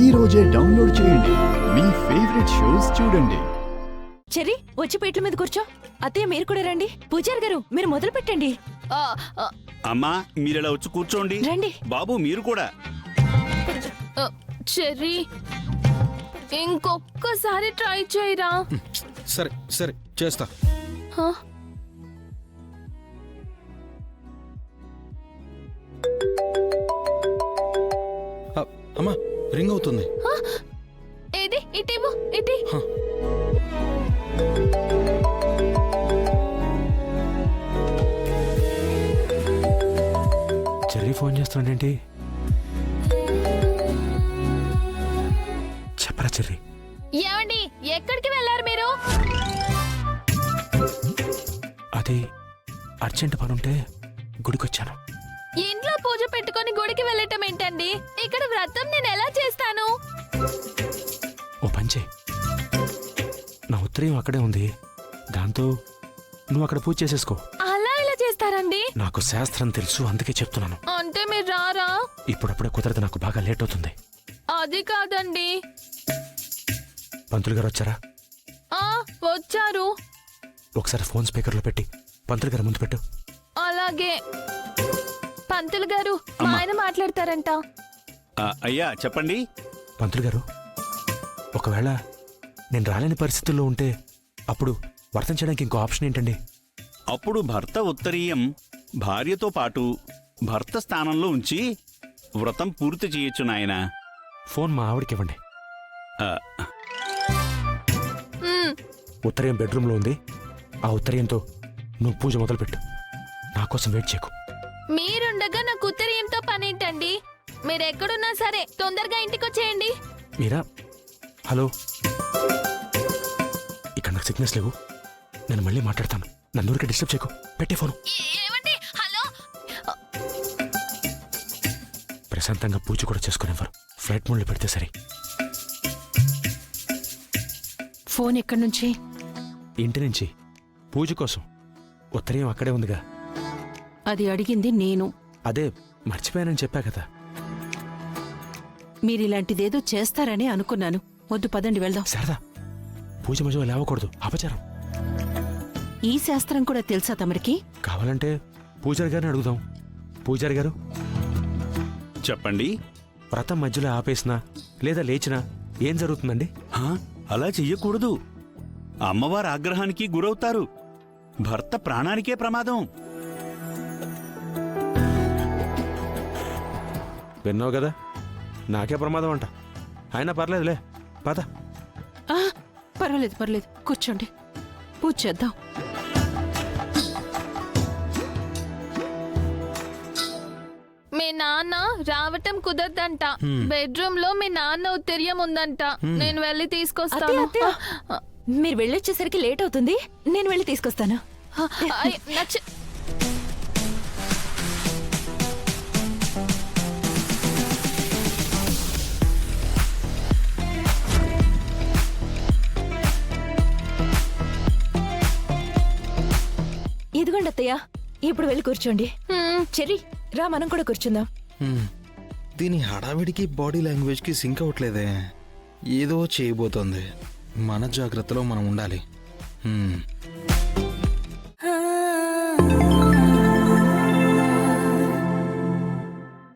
ఈ రోజే డౌన్లోడ్ చేయండి. మీ ఫేవరెట్ షోస్ చూడండి. చెర్రీ, వచ్చి పీట్ల మీద కూర్చో. అత్తయ్య మీరు కూడా రండి. పూజారి గారు మీరు మొదలు పెట్టండి. అమ్మా మీరిలా వచ్చి కూర్చోండి. రండి. బాబు మీరు కూడా. చెర్రీ, ఇంకొక్కసారి ట్రై చేయరా? సరే సరే చేస్తా. అమ్మా రింగ్ అవుతుంది. ఏది ఇటీవు ఇటీ. చెర్రీ ఫోన్ చేస్తున్నాడేంటి? చెప్పరా చెర్రీ. ఏమండి, ఎక్కడికి వెళ్ళారు మీరు? అది అర్జెంట్ పనుంటే గుడికొచ్చాను. ఇంట్లో పూజ పెట్టుకొని గుడికి వెళ్ళటం ఏంటండి? ఇక్కడ వ్రతం నేను ఎలా చేస్తాను? ఓ పంచే, నా ఉత్తరీయం అక్కడే ఉంది. దాంతో నువ్వు అక్కడ పూజ చేసేసుకో. అలా ఎలా చేస్తారండి? నాకు శాస్త్రం తెలుసు, అందుకే చెప్తున్నాను. అంటే మీరు రారా? ఇప్పుడప్పుడే కుదరదు, నాకు బాగా లేట్ అవుతుంది. అది కాదండి. పంతులు గారు వచ్చారా? వచ్చారు. ఒకసారి ఫోన్ స్పీకర్లో పెట్టి పంతులు గారు ముందు పెట్టు. అలాగే. పంతులు గారు, మా ఆయన మాట్లాడతారంట. అయ్యా చెప్పండి. పంతులు గారు, ఒకవేళ నేను రాలేని పరిస్థితుల్లో ఉంటే అప్పుడు వ్రతం చేయడానికి ఇంకో ఆప్షన్ ఏంటండి? అప్పుడు భర్త ఉత్తరీయం భార్యతో పాటు భర్త స్థానంలో ఉంచి వ్రతం పూర్తి చేయొచ్చు నాయనా. ఫోన్ మా ఆవిడకి ఇవ్వండి. ఆ, ఉత్తరీయం బెడ్రూమ్లో ఉంది. ఆ ఉత్తరీయంతో నువ్వు పూజ మొదలుపెట్టు. నా కోసం వెయిట్ చేయకు. మీరుండగా నాకు ఉత్తరీయంతో పనేంటండి? మీరెక్కడున్నా సరే తొందరగా ఇంటికి వచ్చేయండి. మీరా? హలో, ఇక్కడ నాకు సిగ్నల్స్ లేవు. నేను మళ్ళీ మాట్లాడతాను. నన్ను ఊరికే డిస్టర్బ్ చేయకు. పెట్టే ఫోను. ఏమండి? హలో. ప్రశాంతంగా పూజ కూడా చేసుకునేవారు. ఫ్లైట్ మోడ్లో పెడితే సరే. ఫోన్ ఎక్కడి నుంచి? ఇంటి నుంచి. పూజ కోసం. ఉత్తరీయం అక్కడే ఉందిగా. అది అడిగింది నేను. అదే మర్చిపోయానని చెప్పా కదా. మీరిలాంటిదేదో చేస్తారని అనుకున్నాను. వద్దు, పదండి వెళ్దాం. శారదా, పూజ మధ్యలో లేవకూడదు, అపచారం. ఈ శాస్త్రం కూడా తెలుసా తమరికి? కావాలంటే పూజారి గారిని అడుగుదాం. పూజారి గారు చెప్పండి. వ్రతం మధ్యలో ఆపేసినా లేదా లేచినా ఏం జరుగుతుందండి? అలా చెయ్యకూడదు. అమ్మవారి ఆగ్రహానికి గురవుతారు. భర్త ప్రాణానికే ప్రమాదం. విన్నావు కదా, నాకే ప్రమాదం అంట. అయినా పర్లేదులే, పద. పర్వాలేదు పర్లేదు, కూర్చోండి, పూజ చేద్దాం. మీ నాన్న రావటం కుదరదంట. బెడ్రూమ్ లో మీ నాన్న ఉత్తరీయం ఉందంట. నేను వెళ్ళి తీసుకొస్తాను. మీరు వెళ్ళొచ్చేసరికి లేట్ అవుతుంది. నేను వెళ్ళి తీసుకొస్తాను. ఇదిగోండి అత్తయ్య, ఇప్పుడు వెళ్ళి కూర్చోండి. చెర్రీ, రా మనం కూడా కూర్చుందాం. దీని హడావిడికి బాడీ లాంగ్వేజ్కి సింక్ అవ్వట్లేదే. ఏదో చేయబోతోంది. మన జాగ్రత్తలో మనం ఉండాలి.